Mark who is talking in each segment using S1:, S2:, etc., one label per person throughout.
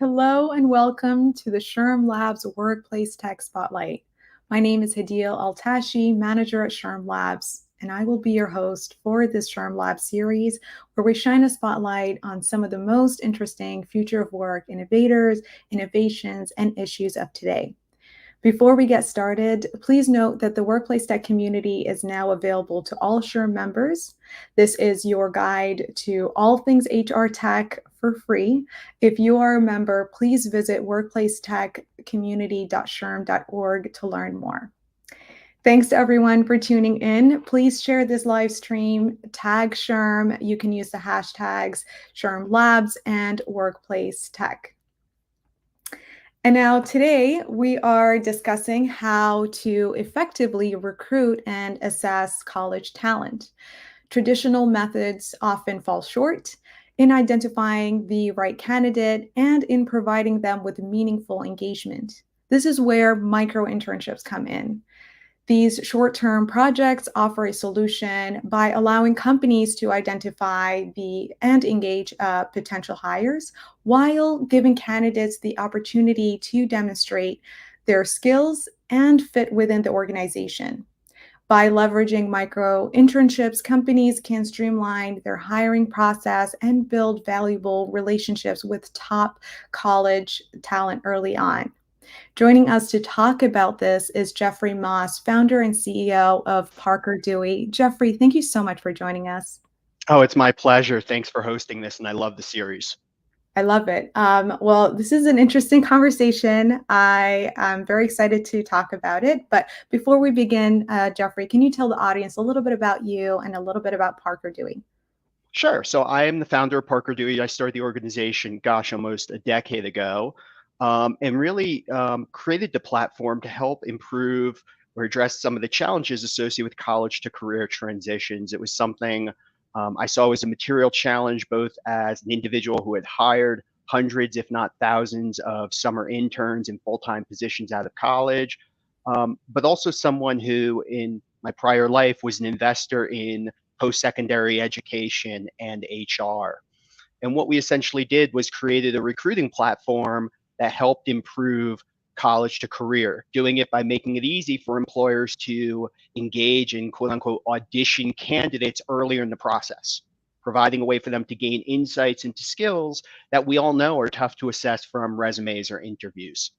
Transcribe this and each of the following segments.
S1: Hello and welcome to the SHRM Labs WorkplaceTech Spotlight. My name is Hadeel Al-Tashi, manager at SHRM Labs, and I will be your host for this SHRM Labs series where we shine a spotlight on some of the most interesting future of work innovators, innovations, and issues of today. Before we get started, please note that the Workplace Tech community is now available to all SHRM members. This is your guide to all things HR tech for free. If you are a member, please visit workplacetechcommunity.shrm.org to learn more. Thanks to everyone for tuning in. Please share this live stream, tag SHRM. You can use the hashtags SHRM Labs and Workplace Tech. And now today we are discussing how to effectively recruit and assess college talent. Traditional methods often fall short in identifying the right candidate and in providing them with meaningful engagement. This is where micro-internships come in. These short-term projects offer a solution by allowing companies to identify and engage potential hires while giving candidates the opportunity to demonstrate their skills and fit within the organization. By leveraging micro-internships, companies can streamline their hiring process and build valuable relationships with top college talent early on. Joining us to talk about this is Jeffrey Moss, founder and CEO of Parker Dewey. Jeffrey, thank you so much for joining us.
S2: Oh, it's my pleasure. Thanks for hosting this, and I love the series.
S1: I love it. Well, this is an interesting conversation. I am very excited to talk about it. But before we begin, Jeffrey, can you tell the audience a little bit about you and a little bit about Parker Dewey?
S2: Sure. So I am the founder of Parker Dewey. I started the organization, almost a decade ago, and really created the platform to help improve or address some of the challenges associated with college to career transitions. It was something I saw as a material challenge, both as an individual who had hired hundreds, if not thousands, of summer interns in full-time positions out of college, but also someone who in my prior life was an investor in post-secondary education and HR. And what we essentially did was created a recruiting platform that helped improve college to career, doing it by making it easy for employers to engage in quote unquote audition candidates earlier in the process, providing a way for them to gain insights into skills that we all know are tough to assess from resumes or interviews.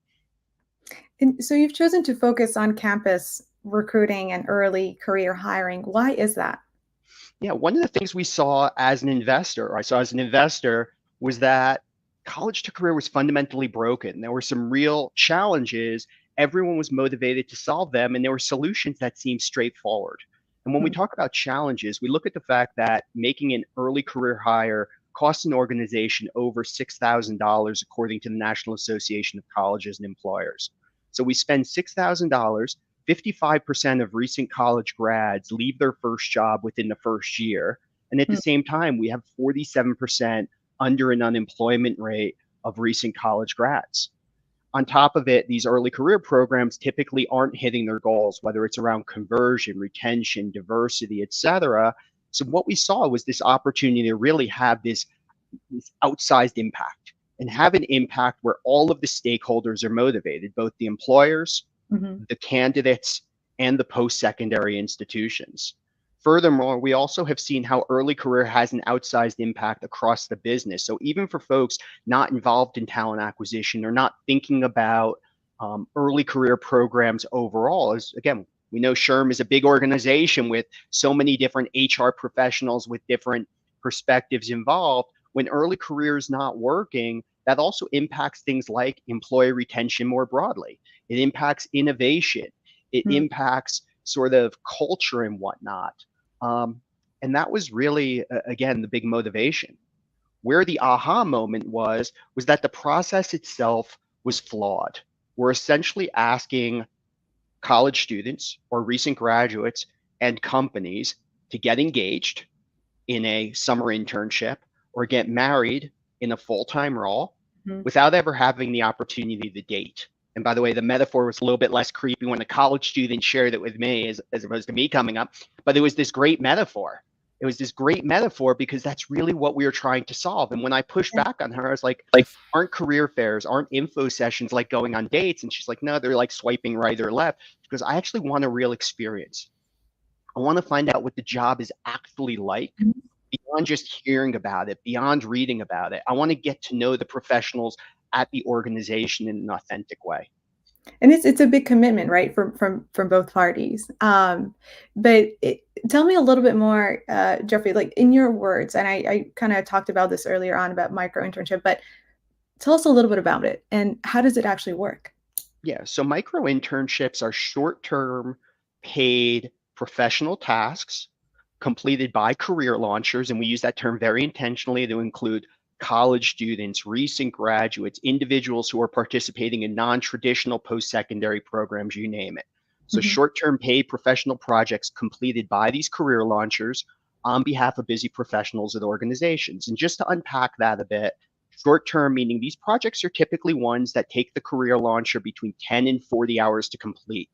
S1: And so you've chosen to focus on campus recruiting and early career hiring. Why is that?
S2: Yeah, one of the things we saw as an investor, or I saw as an investor, was that college to career was fundamentally broken. There were some real challenges. Everyone was motivated to solve them, and there were solutions that seemed straightforward. And when we talk about challenges, we look at the fact that making an early career hire costs an organization over $6,000, according to the National Association of Colleges and Employers. So we spend $6,000. 55% of recent college grads leave their first job within the first year. And at the same time, we have 47% under an unemployment rate of recent college grads. On top of it, these early career programs typically aren't hitting their goals, whether it's around conversion, retention, diversity, et cetera. So what we saw was this opportunity to really have this outsized impact and have an impact where all of the stakeholders are motivated, both the employers, the candidates, and the post-secondary institutions. Furthermore, we also have seen how early career has an outsized impact across the business. So even for folks not involved in talent acquisition or not thinking about early career programs overall, as again, we know SHRM is a big organization with so many different HR professionals with different perspectives involved. When early career is not working, that also impacts things like employee retention more broadly. It impacts innovation. It impacts sort of culture and whatnot. And that was really, again, the big motivation. Where the aha moment was that the process itself was flawed. We're essentially asking college students or recent graduates and companies to get engaged in a summer internship or get married in a full-time role without ever having the opportunity to date. And by the way, the metaphor was a little bit less creepy when a college student shared it with me as opposed to me coming up, but it was this great metaphor. it was this great metaphor because that's really what we were trying to solve. And when I pushed
S1: Yeah.
S2: back on her, I was like, aren't career fairs, aren't info sessions like going on dates? And she's like, no, they're like swiping right or left. Because I actually want a real experience. I want to find out what the job is actually like
S1: Mhm.
S2: beyond just hearing about it, beyond reading about it. I want to get to know the professionals at the organization in an authentic way.
S1: And it's a big commitment, right, from both parties. But tell me a little bit more, Jeffrey, like in your words, and I kind of talked about this earlier on about micro internship, but tell us a little bit about it and how does it actually work?
S2: Yeah, so micro internships are short-term paid professional tasks completed by career launchers, and we use that term very intentionally to include college students, recent graduates, individuals who are participating in non-traditional post-secondary programs, you name it. So
S1: Hmm.
S2: short-term paid professional projects completed by these career launchers on behalf of busy professionals at organizations. And just to unpack that a bit, short term, meaning these projects are typically ones that take the career launcher between 10 and 40 hours to complete,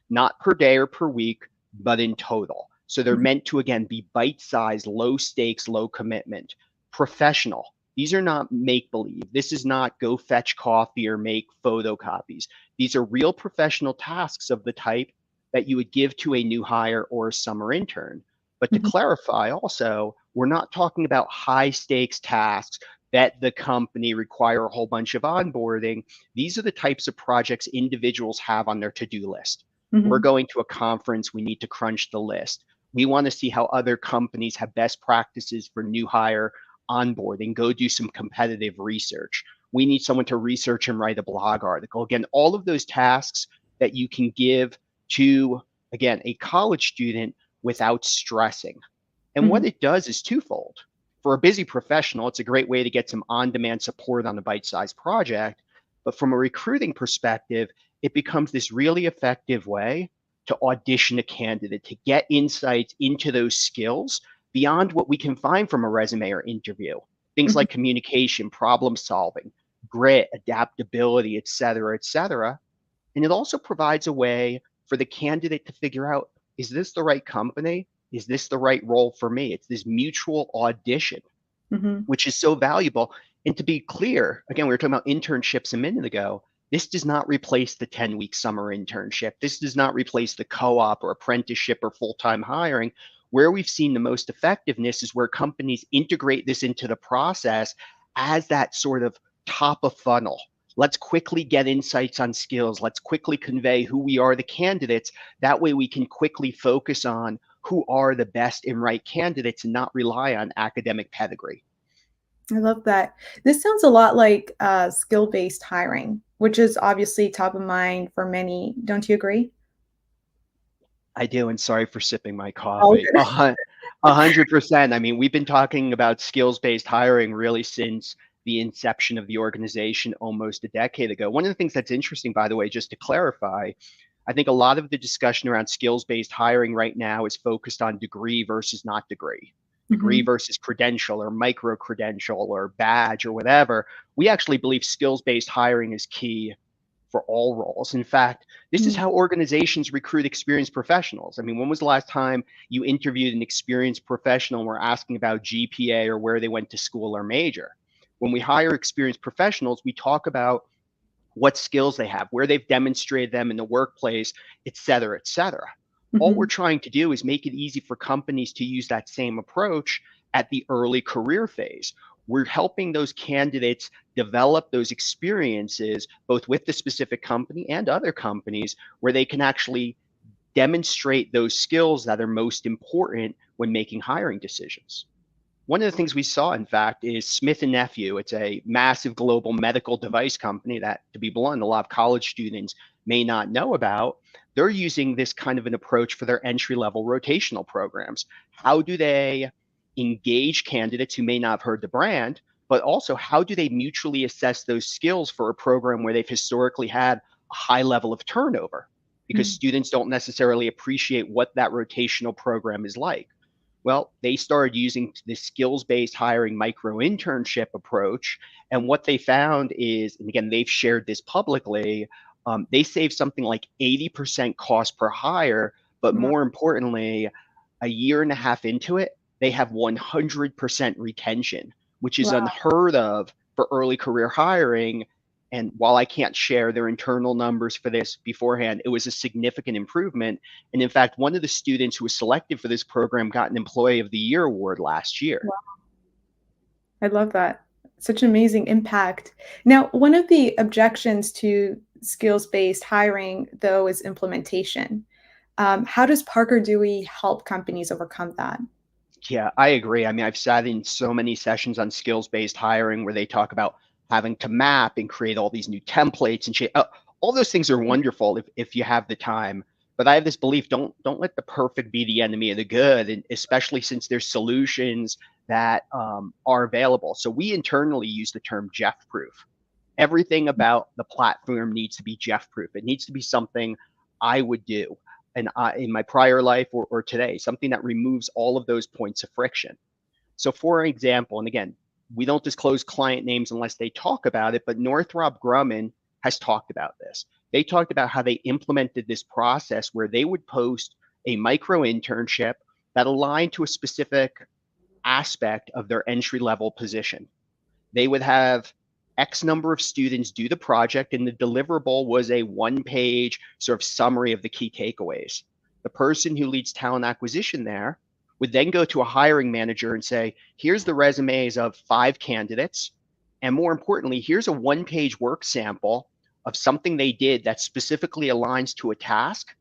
S2: not per day or per week, but in total. So they're
S1: Hmm.
S2: meant to, again, be bite sized, low stakes, low commitment, professional. These are not make believe. This is not go fetch coffee or make photocopies. These are real professional tasks of the type that you would give to a new hire or a summer intern. But to
S1: Hmm.
S2: clarify also, we're not talking about high stakes tasks that the company require a whole bunch of onboarding. These are the types of projects individuals have on their to-do list. We're
S1: Hmm.
S2: going to a conference, we need to crunch the list. We want to see how other companies have best practices for new hire onboarding, go do some competitive research. We need someone to research and write a blog article. Again, all of those tasks that you can give to, again, a college student without stressing. And what
S1: Hmm.
S2: it does is twofold. For a busy professional, it's a great way to get some on demand support on a bite sized project. But from a recruiting perspective, it becomes this really effective way to audition a candidate, to get insights into those skills beyond what we can find from a resume or interview. Things
S1: Hmm.
S2: like communication, problem solving, grit, adaptability, et cetera, et cetera. And it also provides a way for the candidate to figure out, is this the right company? Is this the right role for me? It's this mutual audition,
S1: Hmm.
S2: which is so valuable. And to be clear, again, we were talking about internships a minute ago. This does not replace the 10-week summer internship. This does not replace the co-op or apprenticeship or full-time hiring. Where we've seen the most effectiveness is where companies integrate this into the process as that sort of top of funnel. Let's quickly get insights on skills. Let's quickly convey who we are, the candidates. That way we can quickly focus on who are the best and right candidates and not rely on academic pedigree.
S1: I love that. This sounds a lot like skill-based hiring, which is obviously top of mind for many. Don't you agree?
S2: I do, and sorry for sipping my
S1: All
S2: coffee.
S1: good.
S2: 100%. I mean, we've been talking about skills-based hiring really since the inception of the organization almost a decade ago. One of the things that's interesting, by the way, just to clarify, I think a lot of the discussion around skills-based hiring right now is focused on degree versus not degree, degree
S1: Hmm.
S2: versus credential or micro credential or badge or whatever. We actually believe skills-based hiring is key for all roles. In fact, this is how organizations recruit experienced professionals. I mean, when was the last time you interviewed an experienced professional and were asking about GPA or where they went to school or major? When we hire experienced professionals, we talk about what skills they have, where they've demonstrated them in the workplace, et cetera, et cetera. All we're
S1: Hmm.
S2: trying to do is make it easy for companies to use that same approach at the early career phase. We're helping those candidates develop those experiences, both with the specific company and other companies, where they can actually demonstrate those skills that are most important when making hiring decisions. One of the things we saw, in fact, is Smith and Nephew. It's a massive global medical device company that, to be blunt, a lot of college students may not know about. They're using this kind of an approach for their entry level rotational programs. How do they engage candidates who may not have heard the brand, but also how do they mutually assess those skills for a program where they've historically had a high level of turnover? Because students don't necessarily appreciate what that rotational program is like. Well, they started using the skills based hiring micro internship approach. And what they found is, and again, they've shared this publicly, they saved something like 80% cost per hire. But more importantly, a year and a half into it, they have 100% retention, which is
S1: Wow.
S2: unheard of for early career hiring. And while I can't share their internal numbers for this beforehand, it was a significant improvement. And in fact, one of the students who was selected for this program got an Employee of the Year award last year.
S1: Wow. I love that. Such an amazing impact. Now, one of the objections to skills-based hiring, though, is implementation. How does Parker Dewey help companies overcome that?
S2: Yeah, I agree. I mean, I've sat in so many sessions on skills-based hiring where they talk about having to map and create all these new templates and shit. All those things are wonderful if you have the time. But I have this belief: don't let the perfect be the enemy of the good, and especially since there's solutions that are available. So we internally use the term Jeff-proof. Everything about the platform needs to be Jeff-proof. It needs to be something I would do and in my prior life or today, something that removes all of those points of friction. So for example, and again, we don't disclose client names unless they talk about it, but Northrop Grumman has talked about this. They talked about how they implemented this process where they would post a micro internship that aligned to a specific aspect of their entry level position. They would have X number of students do the project, and the deliverable was a one-page sort of summary of the key takeaways. The person who leads talent acquisition there would then go to a hiring manager and say, here's the resumes of 5 candidates. And more importantly, here's a one-page work sample of something they did that specifically aligns to a task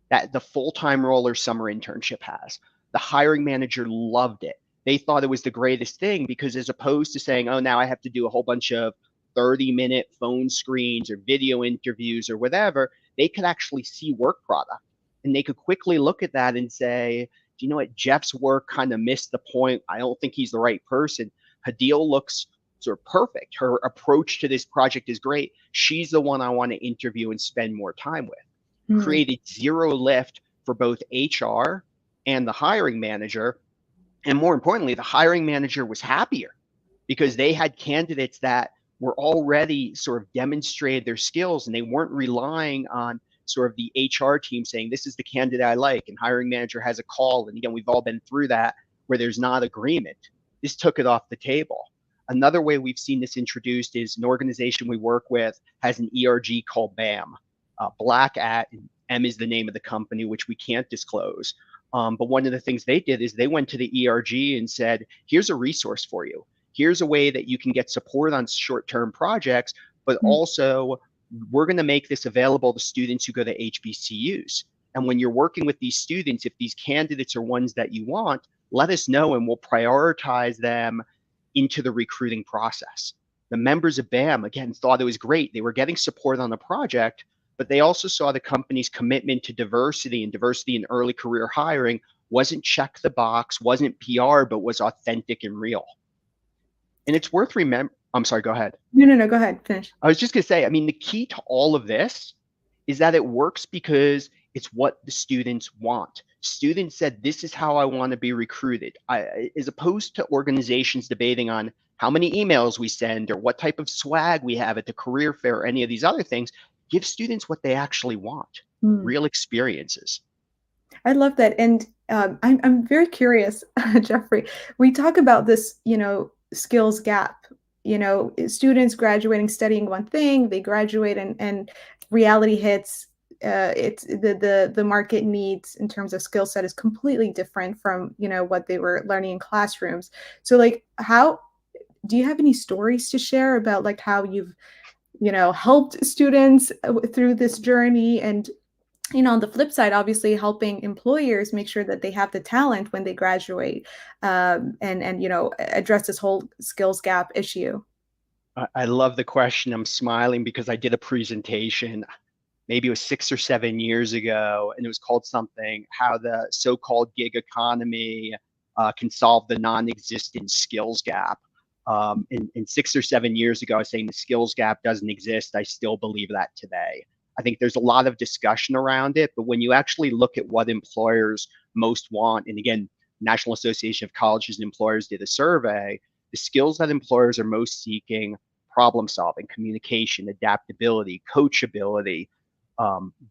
S2: that the full-time role or summer internship has. The hiring manager loved it. They thought it was the greatest thing because as opposed to saying, oh, now I have to do a whole bunch of 30-minute phone screens or video interviews or whatever, they could actually see work product. And they could quickly look at that and say, do you know what? Jeff's work kind of missed the point. I don't think he's the right person. Hadeel looks sort of perfect. Her approach to this project is great. She's the one I want to interview and spend more time with.
S1: Mm.
S2: Created zero lift for both HR and the hiring manager. And more importantly, the hiring manager was happier because they had candidates that were already sort of demonstrated their skills and they weren't relying on sort of the HR team saying, this is the candidate I like, and hiring manager has a call. And again, we've all been through that where there's not agreement. This took it off the table. Another way we've seen this introduced is an organization we work with has an ERG called BAM, Black at, M is the name of the company, which we can't disclose. But one of the things they did is they went to the ERG and said, here's a resource for you. Here's a way that you can get support on short-term projects, but also we're going to make this available to students who go to HBCUs. And when you're working with these students, if these candidates are ones that you want, let us know and we'll prioritize them into the recruiting process. The members of BAM, again, thought it was great. They were getting support on the project, but they also saw the company's commitment to diversity and diversity in early career hiring wasn't check the box, wasn't PR, but was authentic and real. And it's worth remembering. I'm sorry, go ahead.
S1: No, go ahead, finish.
S2: I was just going to say, I mean, the key to all of this is that it works because it's what the students want. Students said, this is how I want to be recruited. As opposed to organizations debating on how many emails we send or what type of swag we have at the career fair or any of these other things, give students what they actually want, real experiences.
S1: I love that. And I'm very curious, Jeffrey. We talk about this, skills gap. Students graduating, studying one thing, they graduate and reality hits. It's the market needs in terms of skill set is completely different from what they were learning in classrooms. So like, how do you have any stories to share about like how you've helped students through this journey? And on the flip side, obviously helping employers make sure that they have the talent when they graduate, and address this whole skills gap issue.
S2: I love the question. I'm smiling because I did a presentation, maybe it was 6 or 7 years ago, and it was called something, how the so-called gig economy can solve the non-existent skills gap. And 6 or 7 years ago, I was saying the skills gap doesn't exist. I still believe that today. I think there's a lot of discussion around it, but when you actually look at what employers most want, and again, National Association of Colleges and Employers did a survey, the skills that employers are most seeking: problem solving, communication, adaptability, coachability,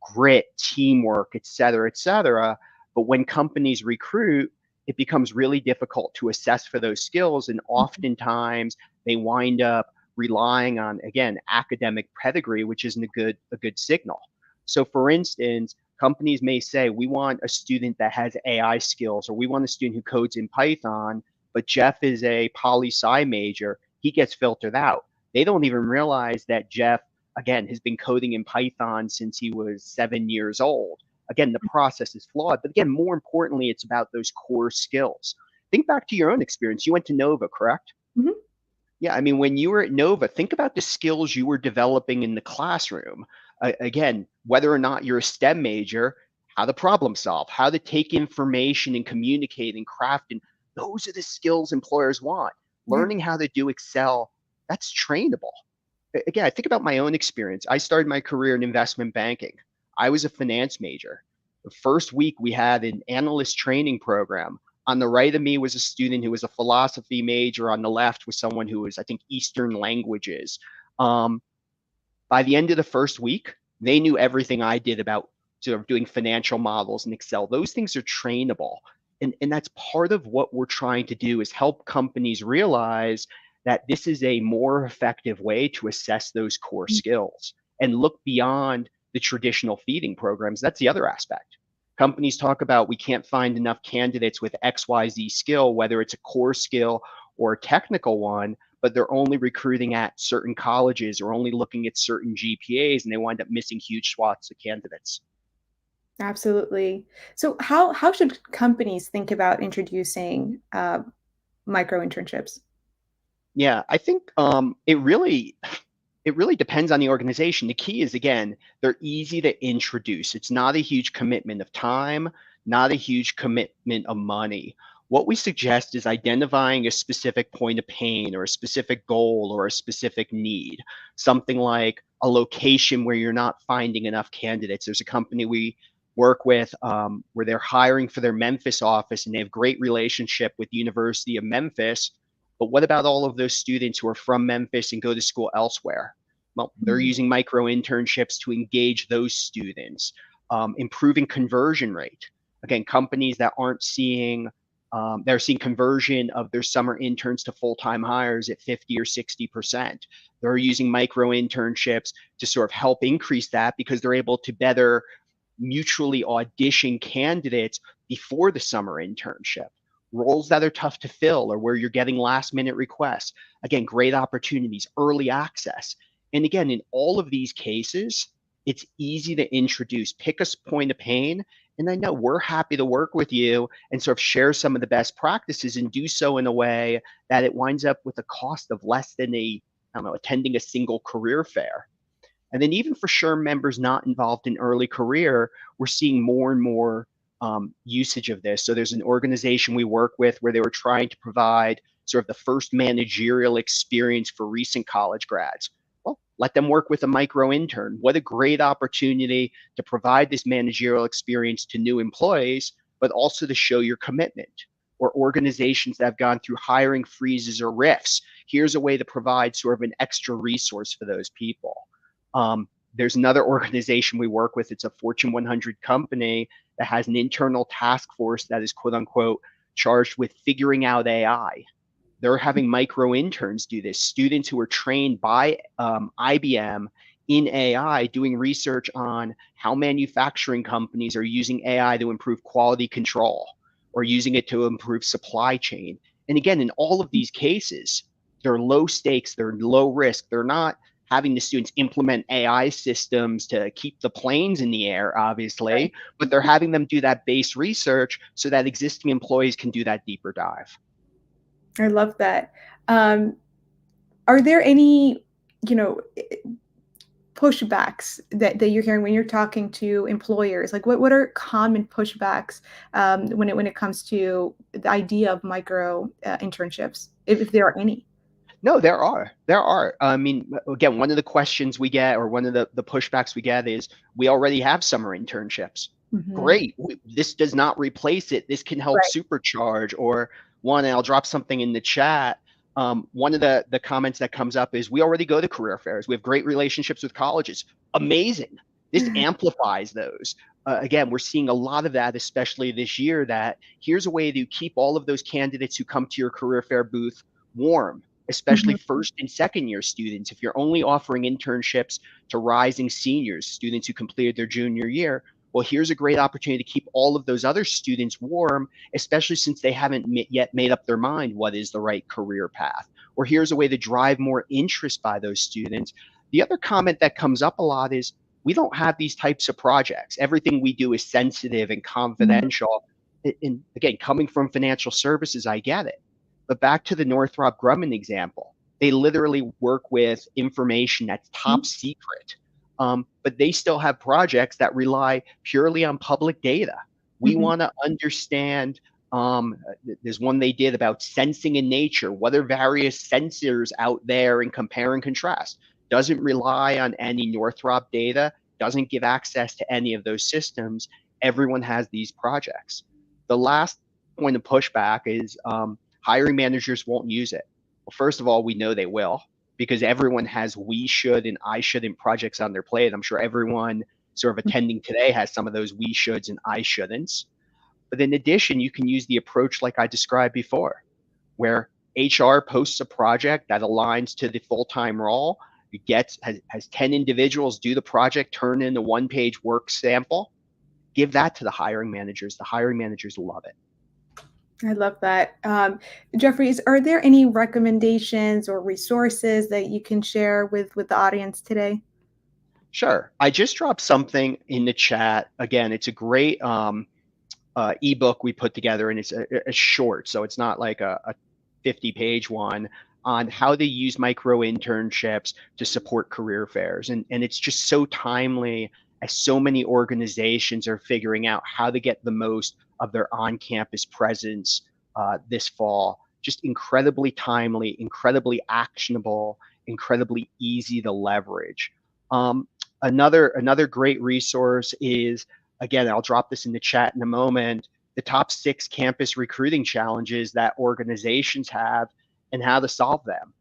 S2: grit, teamwork, et cetera, et cetera. But when companies recruit, it becomes really difficult to assess for those skills. And oftentimes they wind up relying on, again, academic pedigree, which isn't a good signal. So for instance, companies may say, we want a student that has AI skills, or we want a student who codes in Python, but Jeff is a poli-sci major, he gets filtered out. They don't even realize that Jeff, again, has been coding in Python since he was 7 years old. Again, the process is flawed, but again, more importantly, it's about those core skills. Think back to your own experience. You went to Nova, correct?
S1: Mhm.
S2: Yeah, I mean, when you were at Nova, think about the skills you were developing in the classroom. Again, whether or not you're a STEM major, how to problem solve, how to take information and communicate and craft, and those are the skills employers want.
S1: Yeah.
S2: Learning how to do Excel, that's trainable. Again, I think about my own experience. I started my career in investment banking. I was a finance major. The first week we had an analyst training program. On the right of me was a student who was a philosophy major. On the left was someone who was, I think, Eastern languages. By the end of the first week, they knew everything I did about sort of doing financial models in Excel. Those things are trainable. And that's part of what we're trying to do is help companies realize that this is a more effective way to assess those core skills and look beyond the traditional feeding programs. That's the other aspect. Companies talk about we can't find enough candidates with XYZ skill, whether it's a core skill or a technical one, but they're only recruiting at certain colleges or only looking at certain GPAs, and they wind up missing huge swaths of candidates.
S1: Absolutely. So how should companies think about introducing micro internships?
S2: Yeah, I think it really depends on the organization. The key is, again, they're easy to introduce. It's not a huge commitment of time, not a huge commitment of money. What we suggest is identifying a specific point of pain or a specific goal or a specific need, something like a location where you're not finding enough candidates. There's a company we work with where they're hiring for their Memphis office, and they have great relationship with the University of Memphis. But what about all of those students who are from Memphis and go to school elsewhere? Well, they're
S1: Mhm.
S2: using micro-internships to engage those students, improving conversion rate. Again, companies that aren't seeing, they're seeing conversion of their summer interns to full-time hires at 50 or 60%. They're using micro-internships to sort of help increase that because they're able to better mutually audition candidates before the summer internship. Roles that are tough to fill or where you're getting last minute requests. Again, great opportunities, early access. And again, in all of these cases, it's easy to introduce. Pick a point of pain. And I know we're happy to work with you and sort of share some of the best practices and do so in a way that it winds up with a cost of less than I don't know, attending a single career fair. And then even for SHRM members not involved in early career, we're seeing more and more usage of this. So there's an organization we work with where they were trying to provide sort of the first managerial experience for recent college grads. Well, let them work with a micro intern. What a great opportunity to provide this managerial experience to new employees, but also to show your commitment. Or organizations that have gone through hiring freezes or rifts. Here's a way to provide sort of an extra resource for those people. There's another organization we work with. It's a Fortune 100 company that has an internal task force that is quote unquote charged with figuring out AI. They're having micro interns do this, students who are trained by IBM in AI doing research on how manufacturing companies are using AI to improve quality control or using it to improve supply chain. And again, in all of these cases, they're low stakes, they're low risk, they're not having the students implement AI systems to keep the planes in the air,
S1: Right.
S2: obviously, but they're having them do that base research so that existing employees can do that deeper dive.
S1: I love that. Um, are there any, you know, pushbacks that you're hearing when you're talking to employers? Like what are common pushbacks when it comes to the idea of micro internships, if there are any?
S2: No, there are. There are. I mean, again, one of the questions we get or one of the pushbacks we get is we already have summer internships.
S1: Mhm.
S2: Great. This does not replace it. This can help
S1: Right.
S2: supercharge. Or one, and I'll drop something in the chat. One of the comments that comes up is we already go to career fairs. We have great relationships with colleges. Amazing. This amplifies those. again, we're seeing a lot of that, especially this year, that here's a way to keep all of those candidates who come to your career fair booth warm, especially
S1: Mhm.
S2: first and second year students. If you're only offering internships to rising seniors, students who completed their junior year, well, here's a great opportunity to keep all of those other students warm, especially since they haven't yet made up their mind what is the right career path. Or here's a way to drive more interest by those students. The other comment that comes up a lot is, we don't have these types of projects. Everything we do is sensitive and
S1: Mhm.
S2: confidential. And again, coming from financial services, I get it. But back to the Northrop Grumman example, they literally work with information that's top secret, but they still have projects that rely purely on public data. We
S1: Mhm.
S2: want to understand. There's one they did about sensing in nature. What are various sensors out there, and compare and contrast? Doesn't rely on any Northrop data, doesn't give access to any of those systems. Everyone has these projects. The last point of pushback is hiring managers won't use it. Well, first of all, we know they will, because everyone has we should and I shouldn't projects on their plate. I'm sure everyone sort of attending today has some of those we shoulds and I shouldn'ts. But in addition, you can use the approach like I described before, where HR posts a project that aligns to the full-time role. It has 10 individuals do the project, turn in a one-page work sample, give that to the hiring managers. The hiring managers love it.
S1: I love that. Jeffrey, are there any recommendations or resources that you can share with the audience today?
S2: Sure. I just dropped something in the chat. Again, it's a great ebook we put together, and it's a short, so it's not like a 50-page one, on how to use micro internships to support career fairs. And it's just so timely, as so many organizations are figuring out how to get the most of their on-campus presence this fall. Just incredibly timely, incredibly actionable, incredibly easy to leverage. Another great resource is, again, I'll drop this in the chat in a moment, the top 6 campus recruiting challenges that organizations have and how to solve them.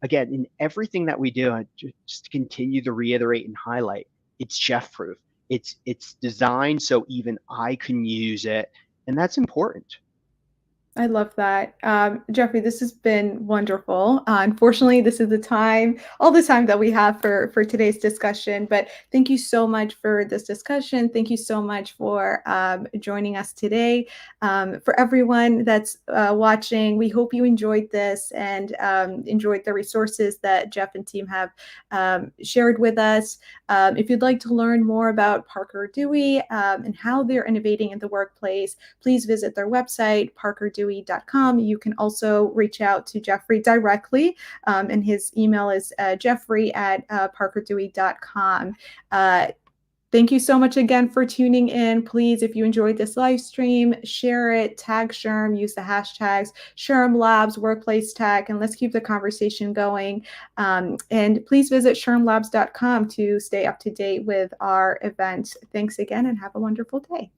S2: Again, in everything that we do, just to continue to reiterate and highlight, it's Jeff proof. It's designed so even I can use it, and that's important.
S1: I love that. Jeffrey, this has been wonderful. Unfortunately, this is all the time that we have for today's discussion. But thank you so much for this discussion. Thank you so much for joining us today. For everyone that's watching, we hope you enjoyed this and enjoyed the resources that Jeff and team have shared with us. If you'd like to learn more about Parker Dewey and how they're innovating in the workplace, please visit their website, parkerdewey.com. You can also reach out to Jeffrey directly, and his email is jeffrey@parkerdewey.com. Thank you so much again for tuning in. Please, if you enjoyed this live stream, share it, tag SHRM, use the hashtags SHRM Labs, Workplace Tech, and let's keep the conversation going. And please visit shrmlabs.com to stay up to date with our event. Thanks again and have a wonderful day.